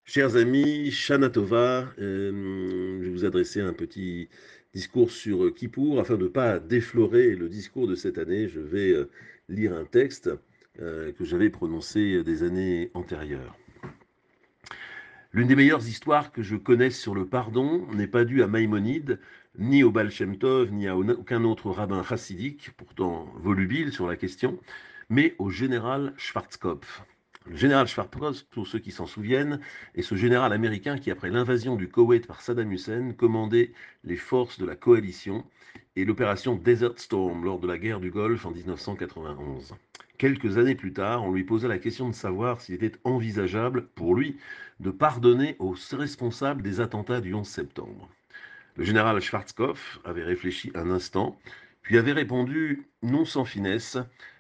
Chers amis, Shana Tova, je vais vous adresser un petit discours sur Kippour. Afin de ne pas déflorer le discours de cette année, je vais lire un texte que j'avais prononcé des années antérieures. L'une des meilleures histoires que je connaisse sur le pardon n'est pas due à Maïmonide, ni au Baal Shem Tov, ni à aucun autre rabbin chassidique, pourtant volubile sur la question, mais au général Schwarzkopf. Le général Schwarzkopf, pour ceux qui s'en souviennent, est ce général américain qui, après l'invasion du Koweït par Saddam Hussein, commandait les forces de la coalition et l'opération Desert Storm lors de la guerre du Golfe en 1991. Quelques années plus tard, on lui posa la question de savoir s'il était envisageable, pour lui, de pardonner aux responsables des attentats du 11 septembre. Le général Schwarzkopf avait réfléchi un instant, puis avait répondu, non sans finesse,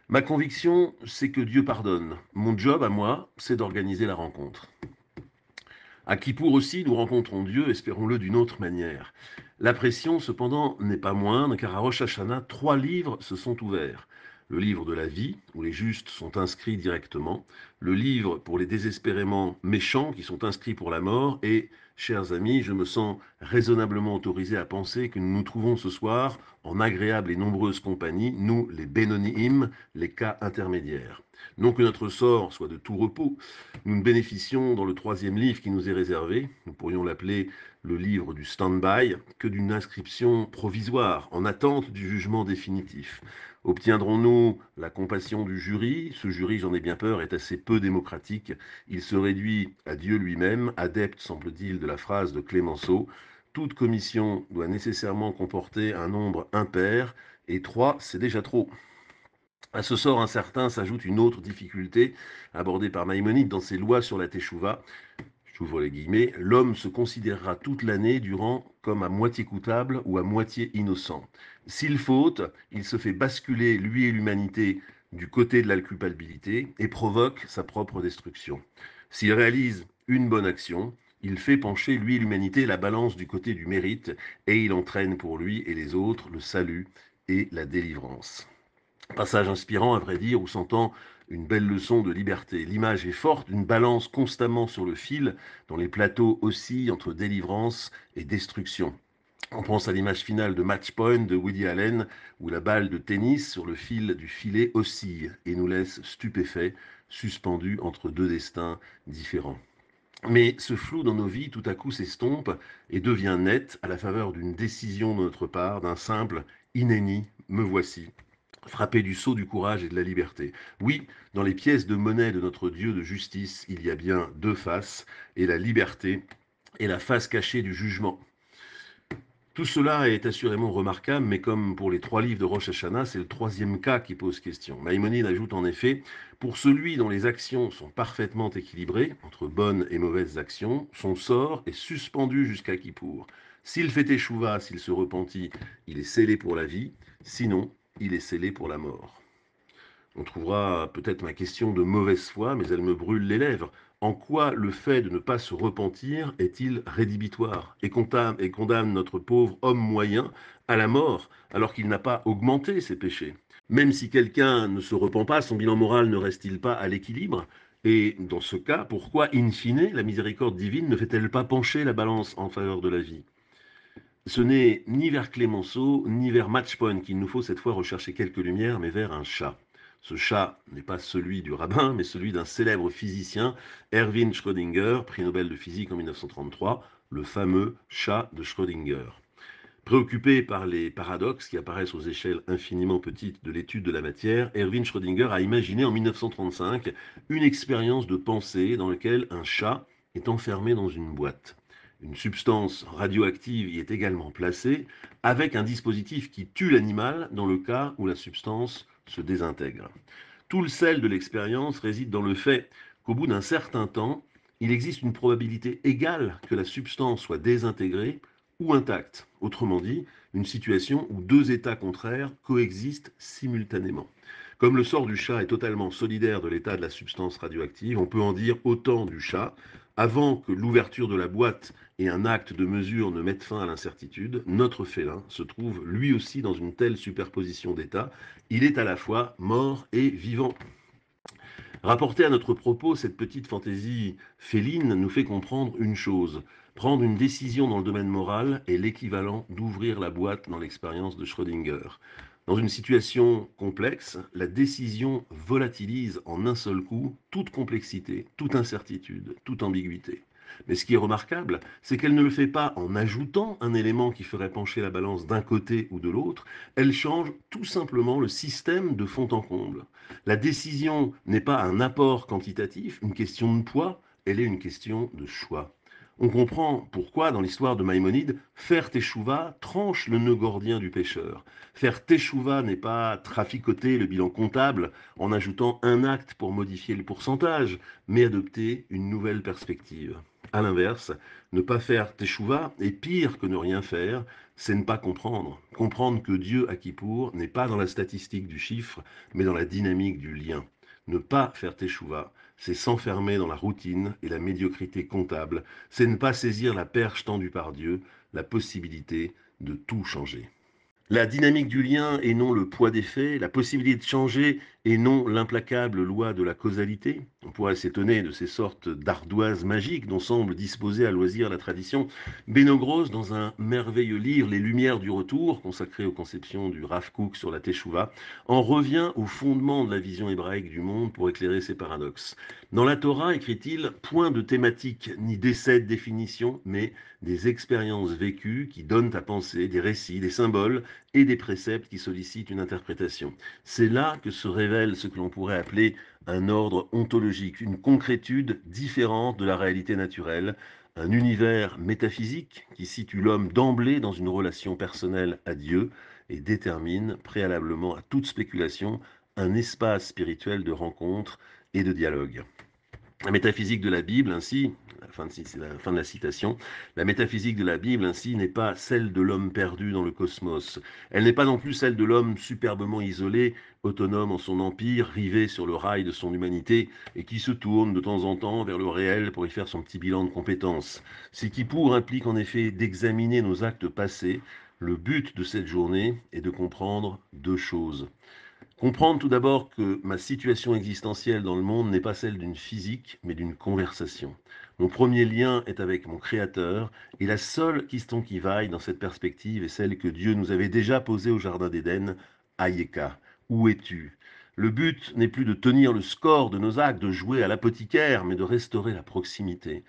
ma conviction, c'est que Dieu pardonne. Mon job, à moi, c'est d'organiser la rencontre. À Kippour aussi, nous rencontrons Dieu, espérons-le d'une autre manière. La pression, cependant, n'est pas moindre, car à Rosh Hashanah, 3 livres se sont ouverts. Le livre de la vie, où les justes sont inscrits directement, le livre pour les désespérément méchants, qui sont inscrits pour la mort, et, chers amis, je me sens raisonnablement autorisé à penser que nous nous trouvons ce soir en agréable et nombreuse compagnie, nous, les Bénoniim, les cas intermédiaires. Non que notre sort soit de tout repos, nous ne bénéficions dans le 3e livre qui nous est réservé, nous pourrions l'appeler le livre du stand-by, que d'une inscription provisoire, en attente du jugement définitif. Obtiendrons-nous la compassion du jury? Ce jury, j'en ai bien peur, est assez peu démocratique. Il se réduit à Dieu lui-même, adepte, semble-t-il, de la phrase de Clémenceau. Toute commission doit nécessairement comporter un nombre impair, et 3, c'est déjà trop. À ce sort incertain s'ajoute une autre difficulté abordée par Maïmonide dans ses lois sur la teshuva. J'ouvre les guillemets, l'homme se considérera toute l'année durant comme à moitié coupable ou à moitié innocent. S'il faute, il se fait basculer, lui et l'humanité, du côté de la culpabilité et provoque sa propre destruction. S'il réalise une bonne action, il fait pencher, lui et l'humanité, la balance du côté du mérite et il entraîne pour lui et les autres le salut et la délivrance. Passage inspirant, à vrai dire, où s'entend une belle leçon de liberté. L'image est forte d'une balance constamment sur le fil, dont les plateaux oscillent entre délivrance et destruction. On pense à l'image finale de Match Point de Woody Allen, où la balle de tennis sur le fil du filet oscille et nous laisse stupéfaits, suspendus entre deux destins différents. Mais ce flou dans nos vies tout à coup s'estompe et devient net à la faveur d'une décision de notre part, d'un simple inéni, me voici, frappé du sceau du courage et de la liberté. Oui, dans les pièces de monnaie de notre Dieu de justice, il y a bien 2 faces, et la liberté est la face cachée du jugement. Tout cela est assurément remarquable, mais comme pour les 3 livres de Rosh Hashanah, c'est le 3e cas qui pose question. Maïmonide ajoute en effet, pour celui dont les actions sont parfaitement équilibrées, entre bonnes et mauvaises actions, son sort est suspendu jusqu'à Kippour. S'il fait échouva, s'il se repentit, il est scellé pour la vie, sinon, il est scellé pour la mort. On trouvera peut-être ma question de mauvaise foi, mais elle me brûle les lèvres. En quoi le fait de ne pas se repentir est-il rédhibitoire et condamne notre pauvre homme moyen à la mort alors qu'il n'a pas augmenté ses péchés? Même si quelqu'un ne se repent pas, son bilan moral ne reste-t-il pas à l'équilibre? Et dans ce cas, pourquoi, in fine, la miséricorde divine ne fait-elle pas pencher la balance en faveur de la vie? Ce n'est ni vers Clémenceau, ni vers Matchpoint qu'il nous faut cette fois rechercher quelques lumières, mais vers un chat. Ce chat n'est pas celui du rabbin, mais celui d'un célèbre physicien, Erwin Schrödinger, prix Nobel de physique en 1933, le fameux chat de Schrödinger. Préoccupé par les paradoxes qui apparaissent aux échelles infiniment petites de l'étude de la matière, Erwin Schrödinger a imaginé en 1935 une expérience de pensée dans laquelle un chat est enfermé dans une boîte. Une substance radioactive y est également placée, avec un dispositif qui tue l'animal dans le cas où la substance se désintègre. Tout le sel de l'expérience réside dans le fait qu'au bout d'un certain temps, il existe une probabilité égale que la substance soit désintégrée ou intacte. Autrement dit, une situation où 2 états contraires coexistent simultanément. Comme le sort du chat est totalement solidaire de l'état de la substance radioactive, on peut en dire autant du chat. Avant que l'ouverture de la boîte et un acte de mesure ne mettent fin à l'incertitude, notre félin se trouve lui aussi dans une telle superposition d'états, il est à la fois mort et vivant. Rapportée à notre propos, cette petite fantaisie féline nous fait comprendre une chose. Prendre une décision dans le domaine moral est l'équivalent d'ouvrir la boîte dans l'expérience de Schrödinger. Dans une situation complexe, la décision volatilise en un seul coup toute complexité, toute incertitude, toute ambiguïté. Mais ce qui est remarquable, c'est qu'elle ne le fait pas en ajoutant un élément qui ferait pencher la balance d'un côté ou de l'autre, elle change tout simplement le système de fond en comble. La décision n'est pas un apport quantitatif, une question de poids, elle est une question de choix. On comprend pourquoi, dans l'histoire de Maïmonide, faire teshuva tranche le nœud gordien du pécheur. Faire teshuva n'est pas traficoter le bilan comptable en ajoutant un acte pour modifier le pourcentage, mais adopter une nouvelle perspective. A l'inverse, ne pas faire teshuva est pire que ne rien faire, c'est ne pas comprendre. Comprendre que Dieu à Kippour n'est pas dans la statistique du chiffre, mais dans la dynamique du lien. Ne pas faire teshuva, c'est s'enfermer dans la routine et la médiocrité comptable, c'est ne pas saisir la perche tendue par Dieu, la possibilité de tout changer. La dynamique du lien et non le poids des faits, la possibilité de changer et non l'implacable loi de la causalité. On pourrait s'étonner de ces sortes d'ardoises magiques dont semble disposer à loisir la tradition. Beno Gross, dans un merveilleux livre, Les Lumières du Retour, consacré aux conceptions du Rav Kook sur la Teshuvah, en revient au fondement de la vision hébraïque du monde pour éclairer ces paradoxes. Dans la Torah, écrit-il, point de thématique ni d'essai de définition, mais des expériences vécues qui donnent à penser, des récits, des symboles, et des préceptes qui sollicitent une interprétation. C'est là que se révèle ce que l'on pourrait appeler un ordre ontologique, une concrétude différente de la réalité naturelle, un univers métaphysique qui situe l'homme d'emblée dans une relation personnelle à Dieu et détermine, préalablement à toute spéculation, un espace spirituel de rencontre et de dialogue. La métaphysique de la Bible, ainsi, c'est la fin de la citation, la métaphysique de la Bible, ainsi, n'est pas celle de l'homme perdu dans le cosmos. Elle n'est pas non plus celle de l'homme superbement isolé, autonome en son empire, rivé sur le rail de son humanité, et qui se tourne de temps en temps vers le réel pour y faire son petit bilan de compétences. Ce qui pour implique en effet d'examiner nos actes passés. Le but de cette journée est de comprendre deux choses. Comprendre tout d'abord que ma situation existentielle dans le monde n'est pas celle d'une physique, mais d'une conversation. Mon premier lien est avec mon Créateur, et la seule question qui vaille dans cette perspective est celle que Dieu nous avait déjà posée au Jardin d'Éden. Ayeka, où es-tu? Le but n'est plus de tenir le score de nos actes, de jouer à l'apothicaire, mais de restaurer la proximité.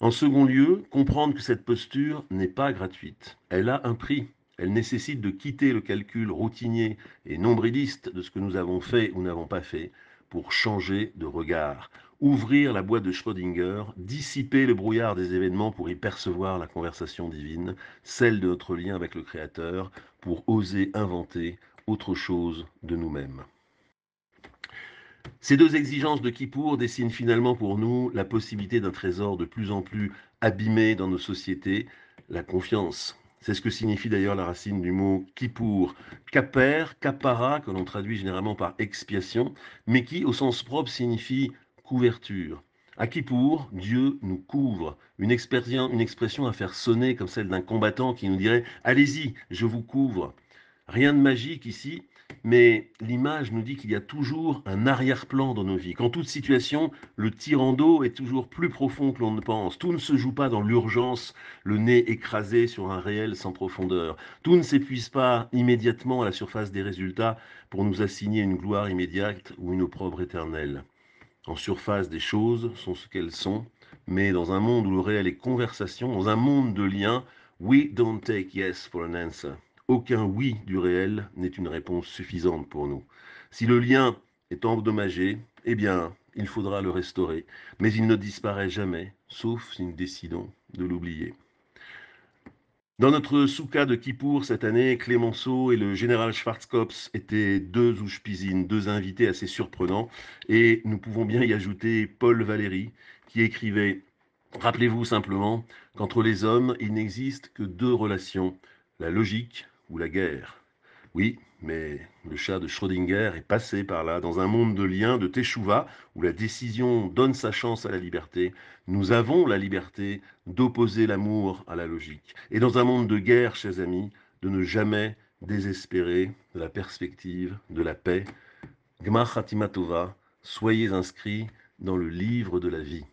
En second lieu, comprendre que cette posture n'est pas gratuite. Elle a un prix. Elle nécessite de quitter le calcul routinier et nombriliste de ce que nous avons fait ou n'avons pas fait pour changer de regard, ouvrir la boîte de Schrödinger, dissiper le brouillard des événements pour y percevoir la conversation divine, celle de notre lien avec le Créateur, pour oser inventer autre chose de nous-mêmes. Ces deux exigences de Kippour dessinent finalement pour nous la possibilité d'un trésor de plus en plus abîmé dans nos sociétés, la confiance. C'est ce que signifie d'ailleurs la racine du mot Kippour, kaper, kapara, que l'on traduit généralement par expiation, mais qui, au sens propre, signifie couverture. À Kippour, Dieu nous couvre, une expression à faire sonner comme celle d'un combattant qui nous dirait « Allez-y, je vous couvre ». Rien de magique ici, mais l'image nous dit qu'il y a toujours un arrière-plan dans nos vies. Qu'en toute situation, le tirant d'eau est toujours plus profond que l'on ne pense. Tout ne se joue pas dans l'urgence, le nez écrasé sur un réel sans profondeur. Tout ne s'épuise pas immédiatement à la surface des résultats pour nous assigner une gloire immédiate ou une opprobre éternelle. En surface, des choses sont ce qu'elles sont, mais dans un monde où le réel est conversation, dans un monde de liens, we don't take yes for an answer. Aucun oui du réel n'est une réponse suffisante pour nous. Si le lien est endommagé, eh bien, il faudra le restaurer, mais il ne disparaît jamais, sauf si nous décidons de l'oublier. Dans notre souka de Kippour cette année, Clémenceau et le général Schwarzkopf étaient deux ouchpizines, deux invités assez surprenants, et nous pouvons bien y ajouter Paul Valéry, qui écrivait Rappelez-vous simplement qu'entre les hommes, il n'existe que deux relations, la logique ou la guerre. Oui, mais le chat de Schrödinger est passé par là, dans un monde de liens, de teshuva, où la décision donne sa chance à la liberté. Nous avons la liberté d'opposer l'amour à la logique. Et dans un monde de guerre, chers amis, de ne jamais désespérer de la perspective de la paix. Gmar Chatima Tova, Soyez inscrits dans le livre de la vie.